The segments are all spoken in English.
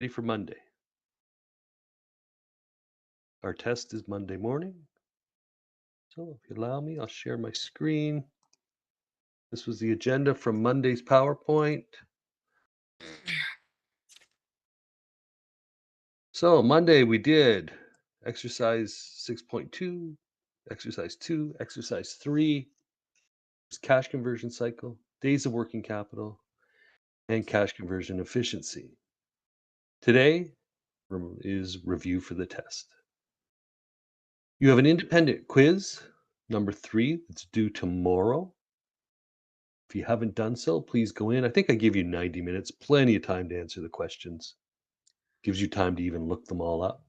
Ready for Monday. Our test is Monday morning. So if you allow me, I'll share my screen. This was the agenda from Monday's PowerPoint. So Monday we did exercise 6.2, exercise 2, exercise 3, cash conversion cycle, days of working capital, and cash conversion efficiency. Today is review for the test. You have an independent quiz, number 3, that's due tomorrow. If you haven't done so, please go in. I think I give you 90 minutes, plenty of time to answer the questions. Gives you time to even look them all up.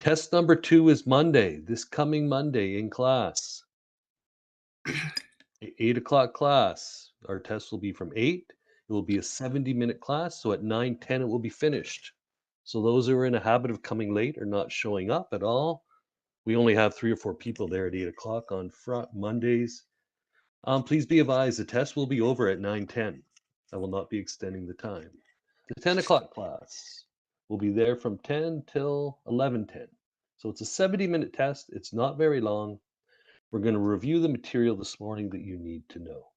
Test number 2 is Monday, this coming Monday in class. 8 o'clock class. Our test will be from 8. It will be a 70-minute class, so at 9:10 it will be finished. So those who are in a habit of coming late or not showing up at all, we only have 3 or 4 people there at 8 o'clock on Mondays. Please be advised, the test will be over at 9:10. I will not be extending the time. The 10 o'clock class will be there from 10 till 11:10. So it's a 70-minute test. It's not very long. We're going to review the material this morning that you need to know.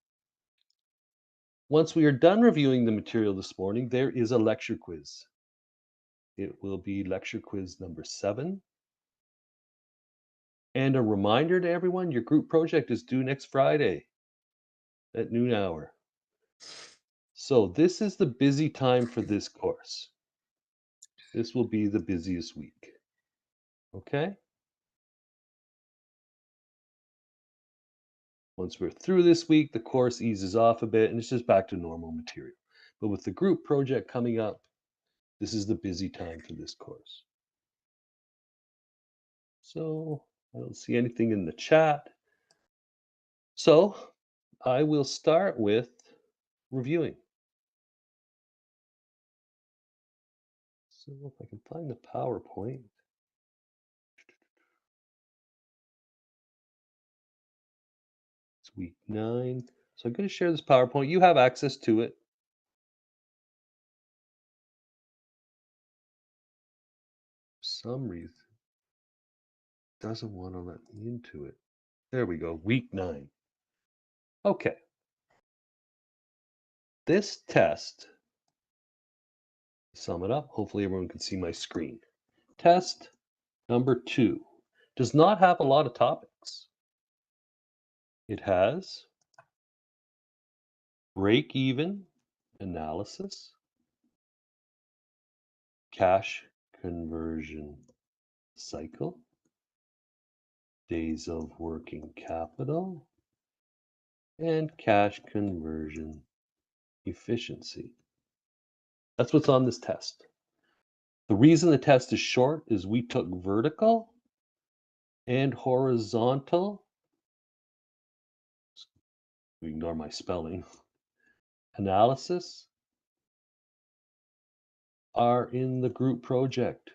Once we are done reviewing the material this morning, there is a lecture quiz. It will be lecture quiz number 7. And a reminder to everyone, your group project is due next Friday at noon hour. So this is the busy time for this course. This will be the busiest week. Okay? Once we're through this week, the course eases off a bit and it's just back to normal material. But with the group project coming up, this is the busy time for this course. So I don't see anything in the chat. So I will start with reviewing. So if I can find the PowerPoint. It's week 9. So I'm going to share this PowerPoint. You have access to it. For some reason, it doesn't want to let me into it. There we go, week 9. Okay. This test, to sum it up, hopefully everyone can see my screen. Test number 2 does not have a lot of topics. It has break-even analysis, cash conversion cycle, days of working capital, and cash conversion efficiency. That's what's on this test. The reason the test is short is we took vertical and horizontal, ignore my spelling, analysis are in the group project.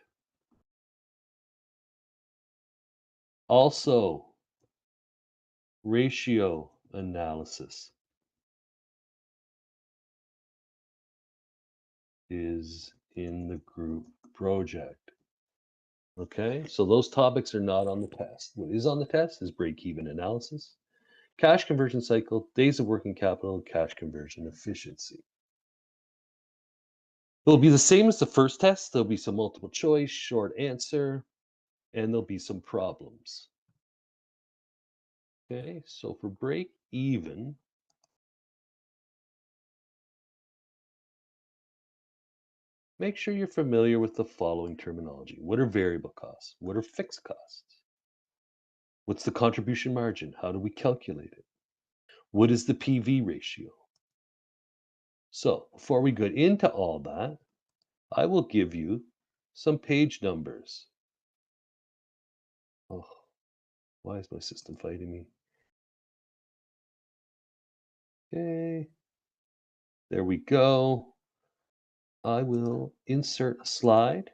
Also, ratio analysis is in the group project. Okay, so those topics are not on the test. What is on the test is break-even analysis, cash conversion cycle, days of working capital, cash conversion efficiency. It'll be the same as the first test. There'll be some multiple choice, short answer, and there'll be some problems. Okay, so for break even, make sure you're familiar with the following terminology. What are variable costs? What are fixed costs? What's the contribution margin? How do we calculate it? What is the PV ratio? So before we get into all that, I will give you some page numbers. Oh, why is my system fighting me? Okay, there we go. I will insert a slide.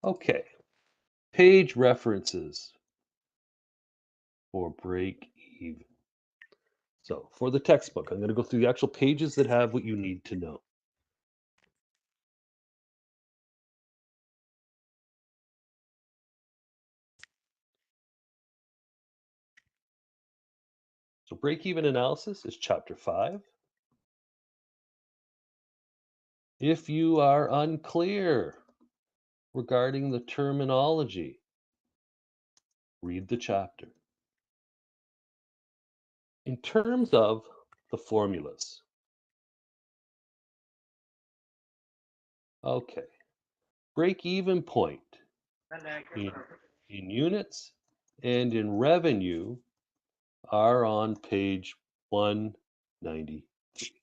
Okay, page references for break even. So for the textbook, I'm going to go through the actual pages that have what you need to know. So break-even analysis is chapter 5. If you are unclear regarding the terminology, read the chapter. In terms of the formulas, okay, break-even point in, in units and in revenue are on page 193.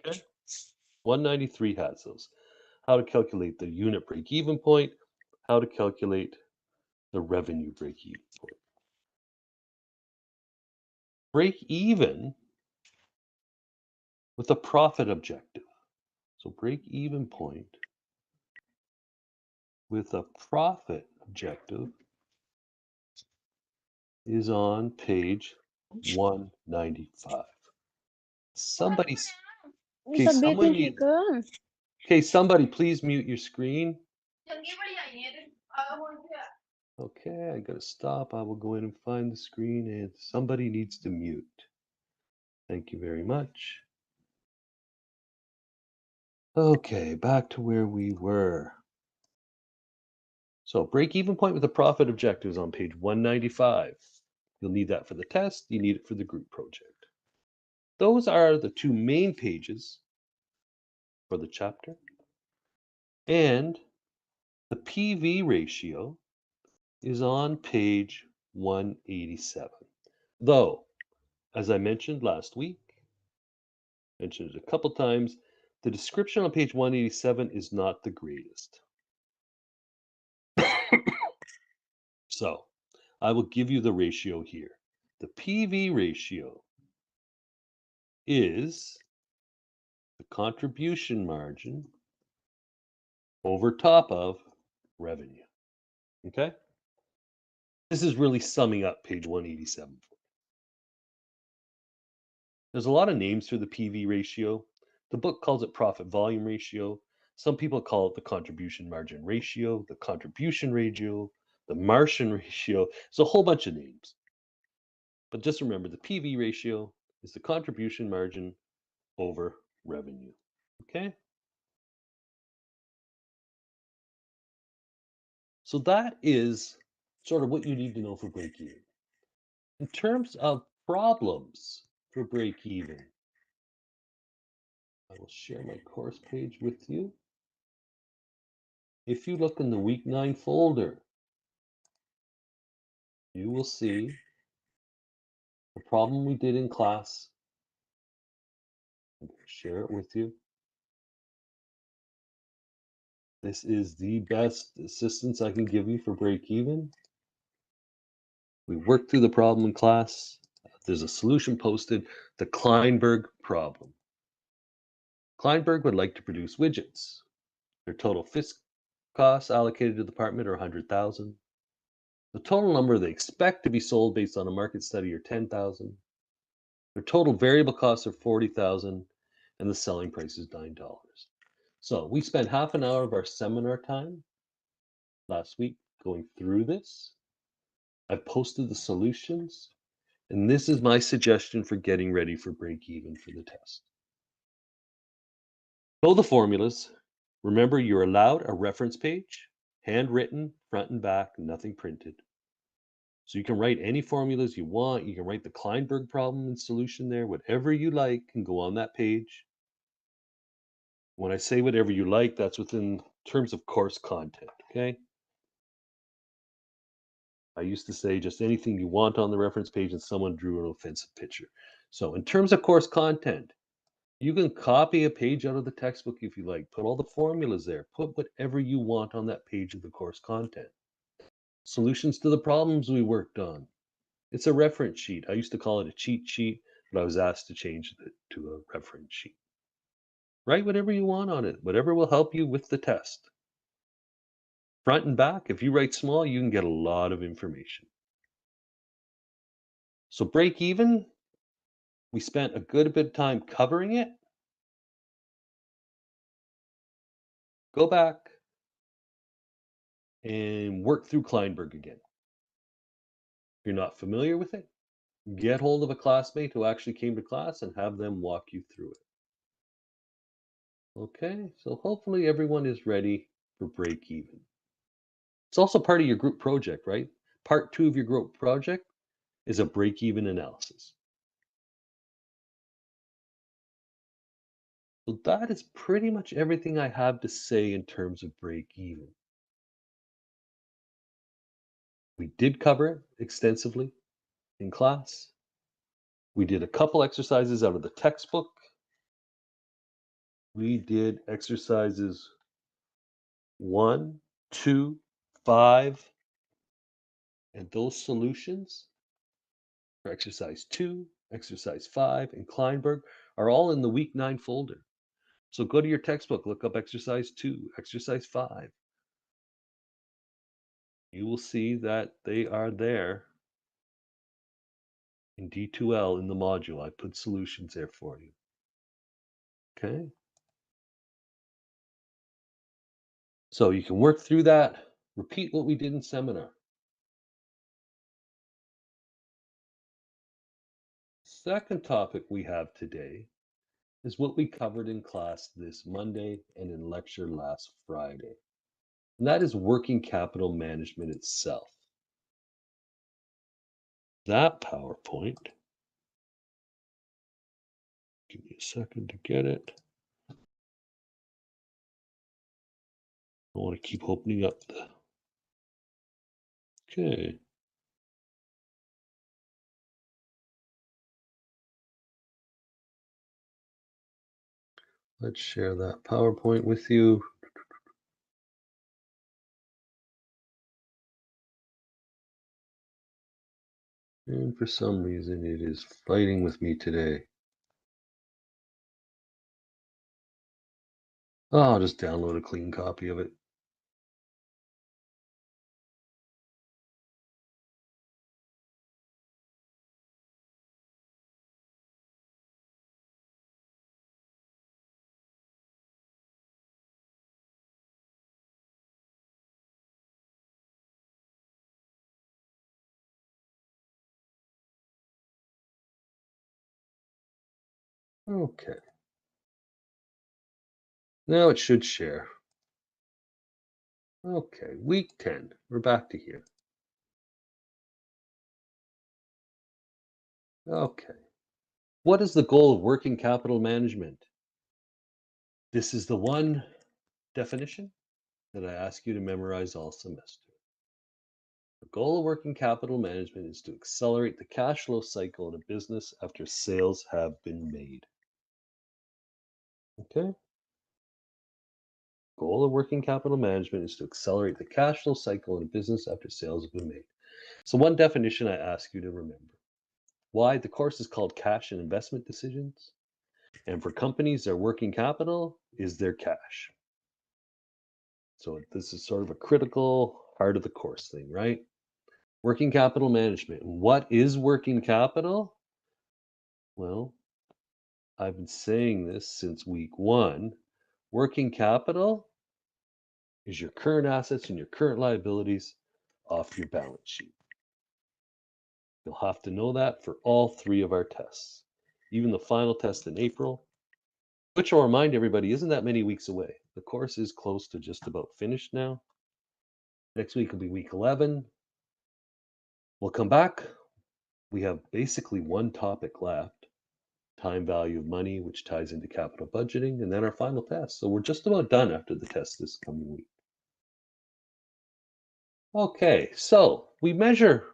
Okay, 193 has those. How to calculate the unit break-even point, how to calculate the revenue break-even point. Break even with a profit objective. So break even point with a profit objective is on page 195. Somebody's okay, someone needs okay, somebody please mute your screen. Okay, I gotta stop. I will go in and find the screen and somebody needs to mute. Thank you very much. Okay, back to where we were. So break-even point with a profit objective is on page 195. You'll need that for the test. You need it for the group project. Those are the two main pages for the chapter. And the PV ratio is on page 187. Though, as I mentioned last week, mentioned it a couple times, the description on page 187 is not the greatest. So I will give you the ratio here. The PV ratio is the contribution margin over top of revenue. Okay? This is really summing up page 187. There's a lot of names for the PV ratio. The book calls it profit volume ratio. Some people call it the contribution margin ratio, the contribution ratio, the Martian ratio. It's a whole bunch of names. But just remember the PV ratio is the contribution margin over revenue. Okay? So that is sort of what you need to know for break even. In terms of problems for break even, I will share my course page with you. If you look in the week 9 folder, you will see the problem we did in class. I'm going to share it with you. This is the best assistance I can give you for break even. We worked through the problem in class. There's a solution posted, the Kleinberg problem. Kleinberg would like to produce widgets. Their total fixed costs allocated to the department are 100,000. The total number they expect to be sold based on a market study are 10,000. Their total variable costs are 40,000 and the selling price is $9. So we spent half an hour of our seminar time last week going through this. I've posted the solutions, and this is my suggestion for getting ready for break even for the test. Know the formulas. Remember, you're allowed a reference page, handwritten, front and back, nothing printed. So you can write any formulas you want. You can write the Kleinberg problem and solution there, whatever you like can go on that page. When I say whatever you like, that's within terms of course content, okay? I used to say just anything you want on the reference page and someone drew an offensive picture. So in terms of course content, you can copy a page out of the textbook if you like. Put all the formulas there. Put whatever you want on that page of the course content. Solutions to the problems we worked on. It's a reference sheet. I used to call it a cheat sheet, but I was asked to change it to a reference sheet. Write whatever you want on it, whatever will help you with the test. Front and back, if you write small, you can get a lot of information. So break even, We spent a good bit of time covering it. Go back and work through Kleinberg again. If you're not familiar with it, get hold of a classmate who actually came to class and have them walk you through it. Okay, so hopefully everyone is ready for break even. It's also part of your group project, right? Part two of your group project is a break even analysis. So that is pretty much everything I have to say in terms of break even. We did cover it extensively in class. We did a couple exercises out of the textbook. We did exercises 1, 2, 5, and those solutions for exercise 2, exercise 5, and Kleinberg are all in the week 9 folder. So go to your textbook, look up exercise 2, exercise 5. You will see that they are there in D2L in the module. I put solutions there for you. Okay. So you can work through that, repeat what we did in seminar. Second topic we have today is what we covered in class this Monday and in lecture last Friday. And that is working capital management itself. That PowerPoint, give me a second to get it. I want to keep opening up the, okay. Let's share that PowerPoint with you. And for some reason, it is fighting with me today. Oh, I'll just download a clean copy of it. Okay. Now it should share. Okay, week 10. We're back to here. Okay. What is the goal of working capital management? This is the one definition that I ask you to memorize all semester. The goal of working capital management is to accelerate the cash flow cycle in a business after sales have been made. Okay? Goal of working capital management is to accelerate the cash flow cycle in a business after sales have been made. So one definition I ask you to remember. Why? The course is called Cash and Investment Decisions. And for companies, their working capital is their cash. So this is sort of a critical heart of the course thing, right? Working capital management. What is working capital? Well, I've been saying this since week 1. Working capital is your current assets and your current liabilities off your balance sheet. You'll have to know that for all 3 of our tests. Even the final test in April, which I'll remind everybody isn't that many weeks away. The course is close to just about finished now. Next week will be week 11. We'll come back. We have basically one topic left, time value of money, which ties into capital budgeting, and then our final test. So we're just about done after the test this coming week. Okay, so we measure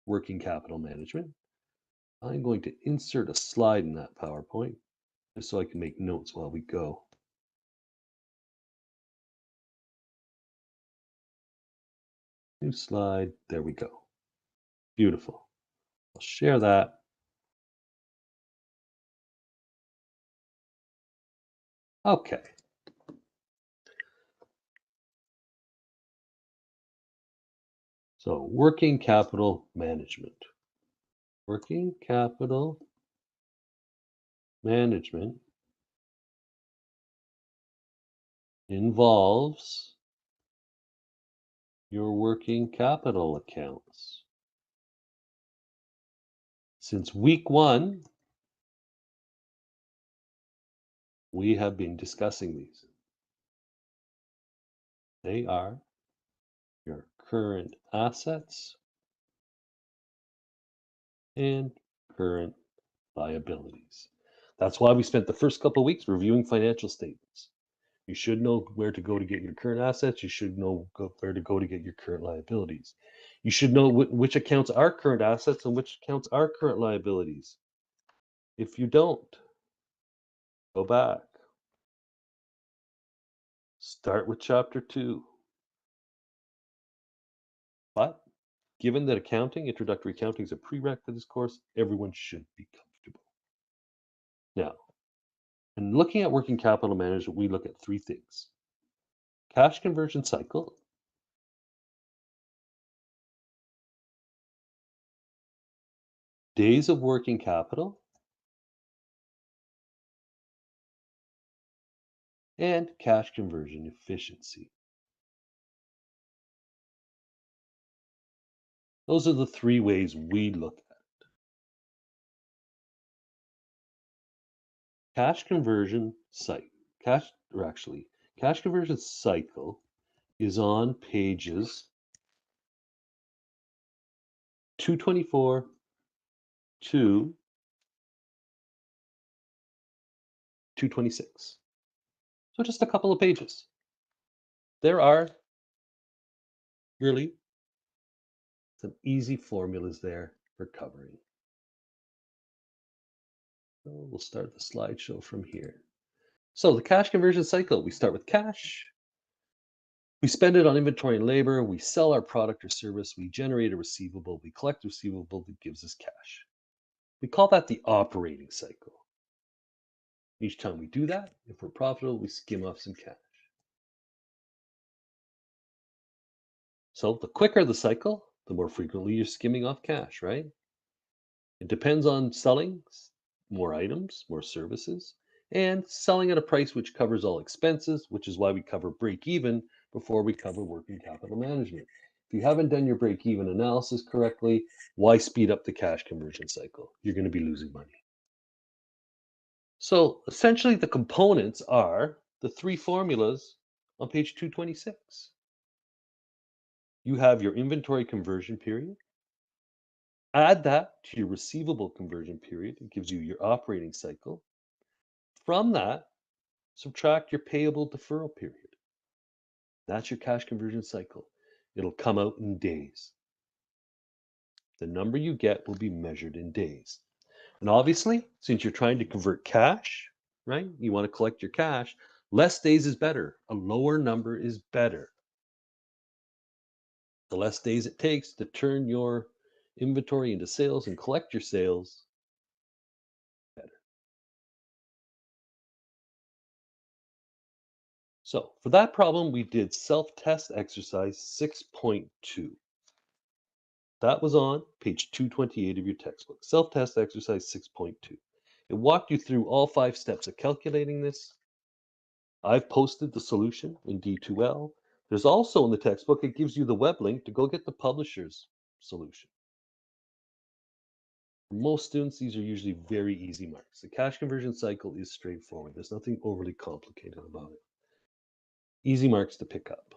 working capital management. I'm going to insert a slide in that PowerPoint just so I can make notes while we go. New slide. There we go. Beautiful. I'll share that. Okay. So working capital management. Working capital management involves your working capital accounts. Since week 1, we have been discussing these. They are your current assets and current liabilities. That's why we spent the first couple of weeks reviewing financial statements. You should know where to go to get your current assets. You should know where to go to get your current liabilities. You should know which accounts are current assets and which accounts are current liabilities. If you don't, go back. Start with chapter 2. But given that introductory accounting is a prereq for this course, everyone should be comfortable. Now, in looking at working capital management, we look at 3 things: cash conversion cycle, days of working capital, and cash conversion efficiency. Those are the 3 ways we look at it. Cash conversion cycle. Cash conversion cycle is on pages 224 to 226. So just a couple of pages. There are really some easy formulas there for covering. So we'll start the slideshow from here. So the cash conversion cycle, we start with cash. We spend it on inventory and labor. We sell our product or service. We generate a receivable. We collect a receivable that gives us cash. We call that the operating cycle. Each time we do that, if we're profitable, we skim off some cash. So the quicker the cycle, the more frequently you're skimming off cash, right? It depends on selling more items, more services, and selling at a price which covers all expenses, which is why we cover break even before we cover working capital management. If you haven't done your break even analysis correctly, why speed up the cash conversion cycle? You're going to be losing money. So essentially, the components are the 3 formulas on page 226. You have your inventory conversion period. Add that to your receivable conversion period. It gives you your operating cycle. From that, subtract your payable deferral period. That's your cash conversion cycle. It'll come out in days. The number you get will be measured in days. And obviously, since you're trying to convert cash, right? You want to collect your cash, less days is better. A lower number is better. The less days it takes to turn your inventory into sales and collect your sales, better. So for that problem, we did self-test exercise 6.2. That was on page 228 of your textbook. Self-test exercise 6.2. It walked you through all 5 steps of calculating this. I've posted the solution in D2L. There's also in the textbook, it gives you the web link to go get the publisher's solution. For most students, these are usually very easy marks. The cash conversion cycle is straightforward. There's nothing overly complicated about it. Easy marks to pick up.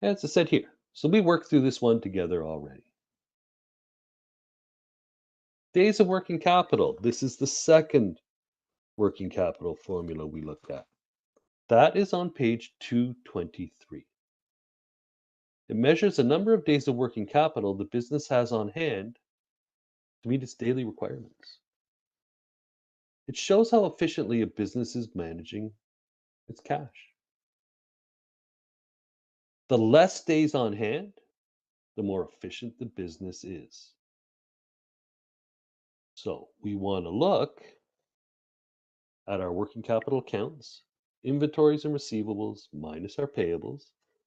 As I said here, so we worked through this one together already. Days of working capital. This is the second working capital formula we looked at. That is on page 223. It measures the number of days of working capital the business has on hand to meet its daily requirements. It shows how efficiently a business is managing its cash. The less days on hand, the more efficient the business is. So we want to look at our working capital accounts, inventories and receivables minus our payables.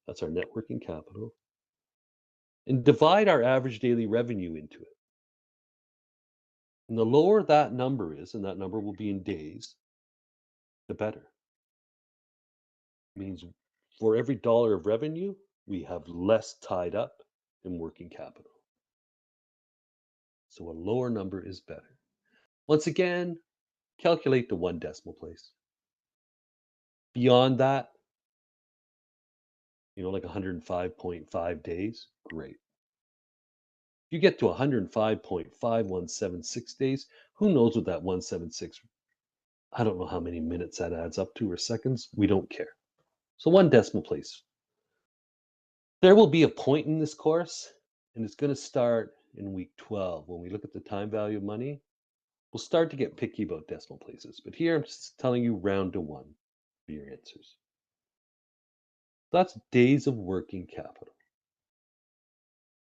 That's our net working capital. And divide our average daily revenue into it. And the lower that number is, and that number will be in days, the better. Means for every dollar of revenue, we have less tied up in working capital. So a lower number is better. Once again, calculate to one decimal place. Beyond that, like 105.5 days, great. If you get to 105.5176 days, who knows what that 176, I don't know how many minutes that adds up to or seconds. We don't care. So one decimal place. There will be a point in this course, and it's going to start in week 12. When we look at the time value of money, we'll start to get picky about decimal places. But here I'm just telling you round to one for your answers. That's days of working capital.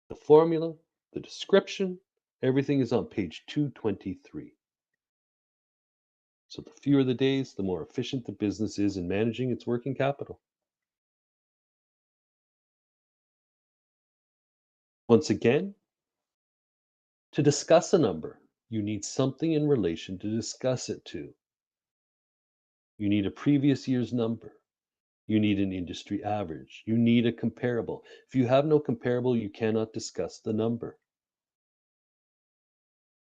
The formula, the description, everything is on page 223. So the fewer the days, the more efficient the business is in managing its working capital. Once again, to discuss a number, you need something in relation to discuss it to. You need a previous year's number. You need an industry average. You need a comparable. If you have no comparable, you cannot discuss the number.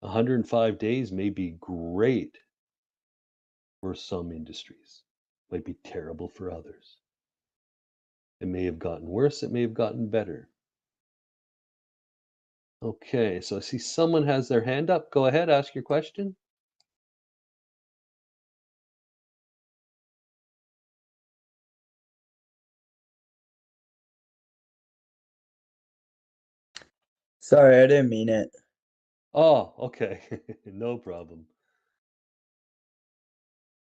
105 days may be great for some industries, might be terrible for others. It may have gotten worse, it may have gotten better. Okay, so I see someone has their hand up. Go ahead, ask your question. Sorry, I didn't mean it. Oh, okay. No problem.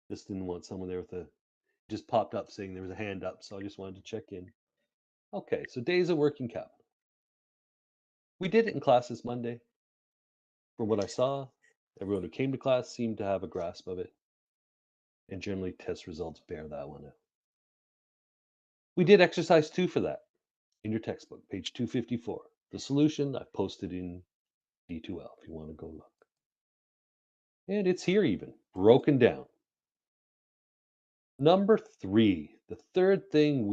Just didn't want someone there with a just popped up saying there was a hand up, so I just wanted to check in. Okay, so days of working capital. We did it in class this Monday. From what I saw, everyone who came to class seemed to have a grasp of it, and generally test results bear that one out. We did exercise 2 for that in your textbook, page 254. The solution I posted in D2L if you want to go look. And it's here even, broken down. Number 3, the third thing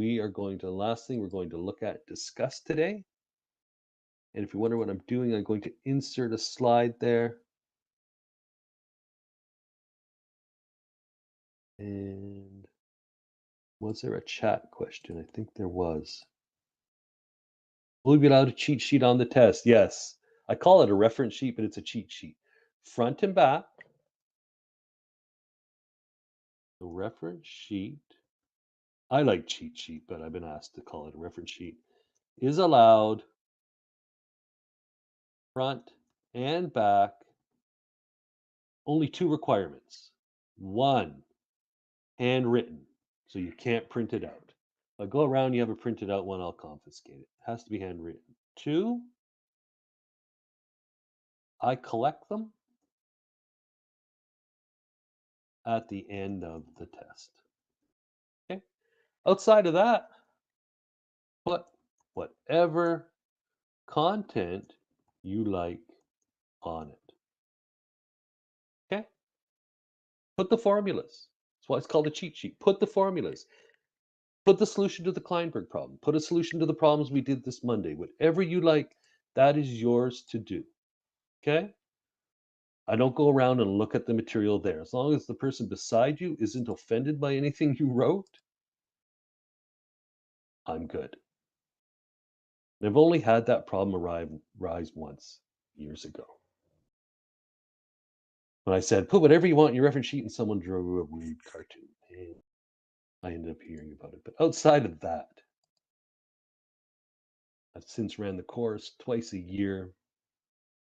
last thing we're going to look at, discuss today. And if you wonder what I'm doing, I'm going to insert a slide there. And was there a chat question? I think there was. Will we be allowed a cheat sheet on the test? Yes. I call it a reference sheet, but it's a cheat sheet. Front and back. The reference sheet, I like cheat sheet, but I've been asked to call it a reference sheet, is allowed front and back. Only 2 requirements. 1, handwritten, so you can't print it out. If I go around, you have a printed out one, I'll confiscate it. It has to be handwritten. 2, I collect them at the end of the test. Okay? Outside of that, put whatever content you like on it. Okay? Put the formulas. That's why it's called a cheat sheet. Put the formulas. Put the solution to the Kleinberg problem. Put a solution to the problems we did this Monday. Whatever you like, that is yours to do. Okay? I don't go around and look at the material there. As long as the person beside you isn't offended by anything you wrote, I'm good. I've only had that problem rise once, years ago. When I said, put whatever you want in your reference sheet, and someone drew a weird cartoon. And I ended up hearing about it. But outside of that, I've since ran the course twice a year.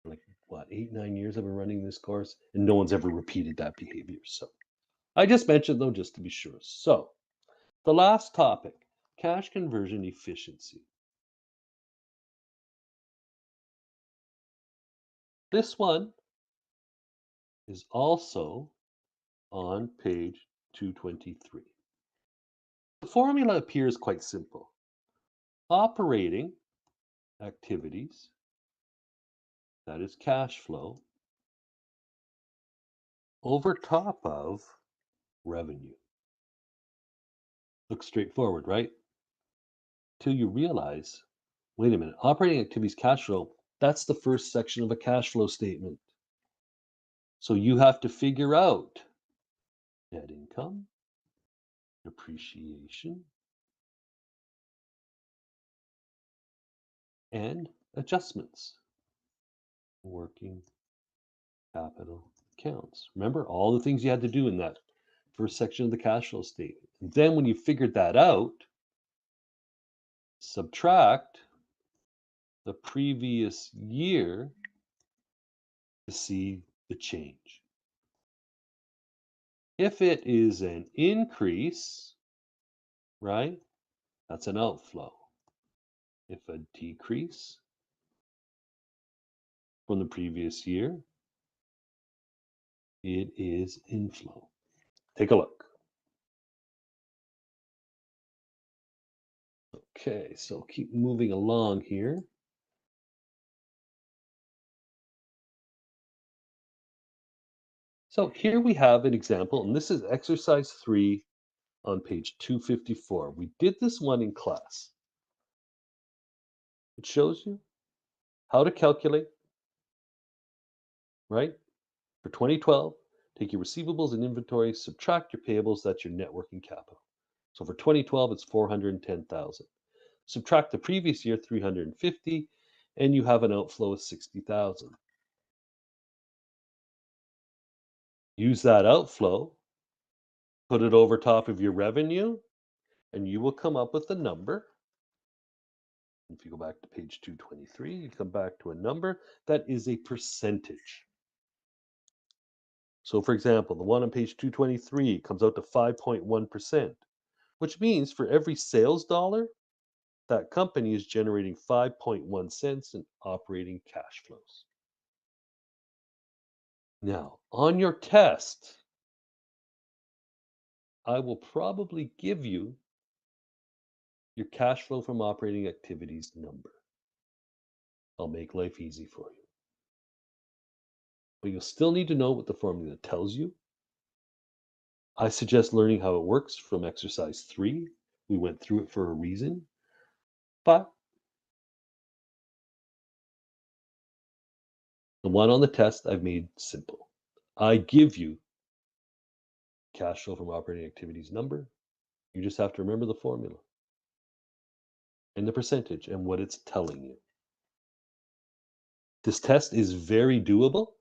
Like, what, 8, 9 years I've been running this course, and no one's ever repeated that behavior. So I just mentioned, though, just to be sure. So the last topic, cash conversion efficiency. This one is also on page 223. The formula appears quite simple. Operating activities, that is cash flow, over top of revenue. Looks straightforward, right? Till you realize, wait a minute, operating activities cash flow, that's the first section of a cash flow statement. So you have to figure out net income, depreciation, and adjustments. Working capital accounts. Remember all the things you had to do in that first section of the cash flow statement. And then when you figured that out, subtract the previous year to see the change. If it is an increase, right, that's an outflow. If a decrease from the previous year, it is inflow. Take a look. Okay, so keep moving along here. So here we have an example, and this is exercise 3 on page 254. We did this one in class. It shows you how to calculate, right? For 2012, take your receivables and inventory, subtract your payables, that's your net working capital. So for 2012, it's 410,000. Subtract the previous year, 350, and you have an outflow of 60,000. Use that outflow, put it over top of your revenue, and you will come up with a number. If you go back to page 223, you come back to a number that is a percentage. So for example, the one on page 223 comes out to 5.1%, which means for every sales dollar, that company is generating 5.1 cents in operating cash flows. Now, on your test, I will probably give you your cash flow from operating activities number. I'll make life easy for you. But you'll still need to know what the formula tells you. I suggest learning how it works from exercise 3. We went through it for a reason. But the one on the test I've made simple. I give you cash flow from operating activities number. You just have to remember the formula and the percentage and what it's telling you. This test is very doable.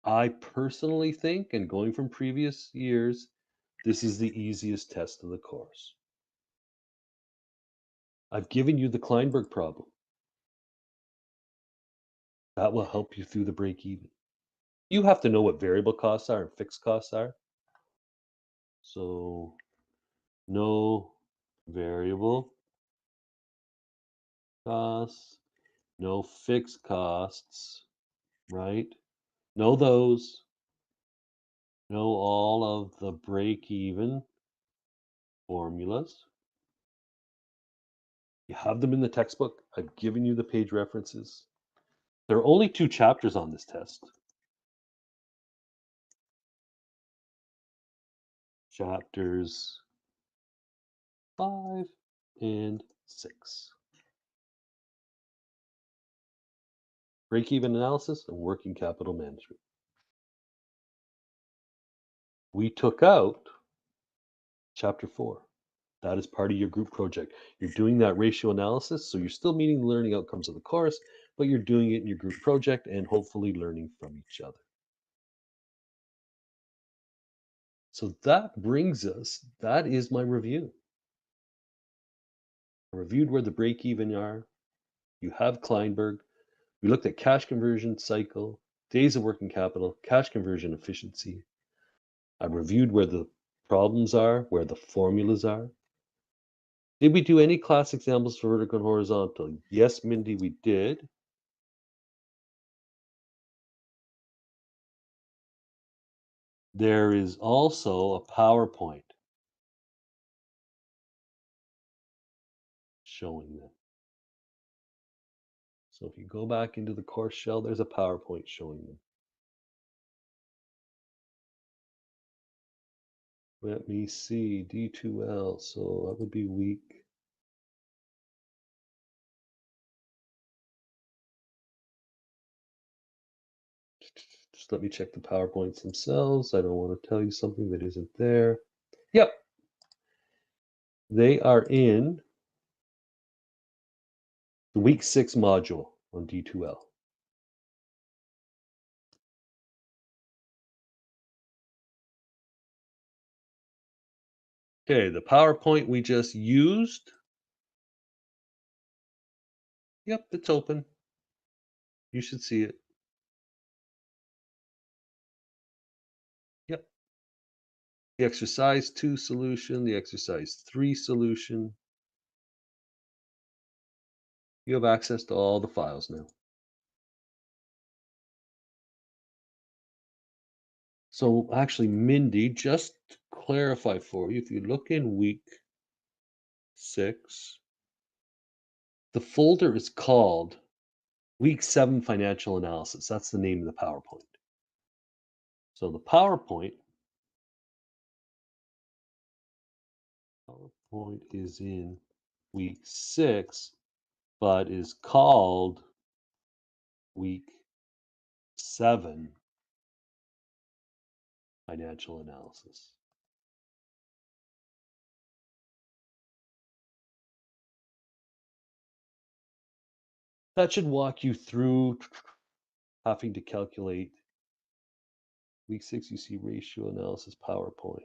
I personally think, and going from previous years, this is the easiest test of the course. I've given you the Kleinberg problem. That will help you through the break even. You have to know what variable costs are and fixed costs are. So, no variable costs, no fixed costs, right? Know those. Know all of the break even formulas. You have them in the textbook. I've given you the page references. There are only 2 chapters on this test. Chapters 5 and 6. Break-even analysis and working capital management. We took out chapter 4. That is part of your group project. You're doing that ratio analysis, so you're still meeting the learning outcomes of the course, but you're doing it in your group project and hopefully learning from each other. So that brings us, that is my review. I reviewed where the break-even are. You have Kleinberg. We looked at cash conversion cycle, days of working capital, cash conversion efficiency. I reviewed where the problems are, where the formulas are. Did we do any class examples for vertical and horizontal? Yes, Mindy, we did. There is also a PowerPoint showing them. So if you go back into the course shell, there's a PowerPoint showing them. Let me see. D2L. So that would be week. Just let me check the PowerPoints themselves. I don't want to tell you something that isn't there. Yep. They are in the week 6 module on D2L. Okay, the PowerPoint we just used. Yep, it's open. You should see it. Yep. The exercise 2 solution, the exercise 3 solution. You have access to all the files now. So actually, Mindy, just to clarify for you, if you look in week 6, the folder is called week 7 financial analysis. That's the name of the PowerPoint. So the PowerPoint is in week 6, but is called week 7 financial analysis. That should walk you through having to calculate week 6 you see ratio analysis PowerPoint.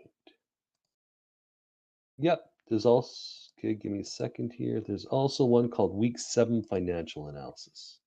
Yep, there's also, okay, give me a second here. There's also one called week 7 financial analysis.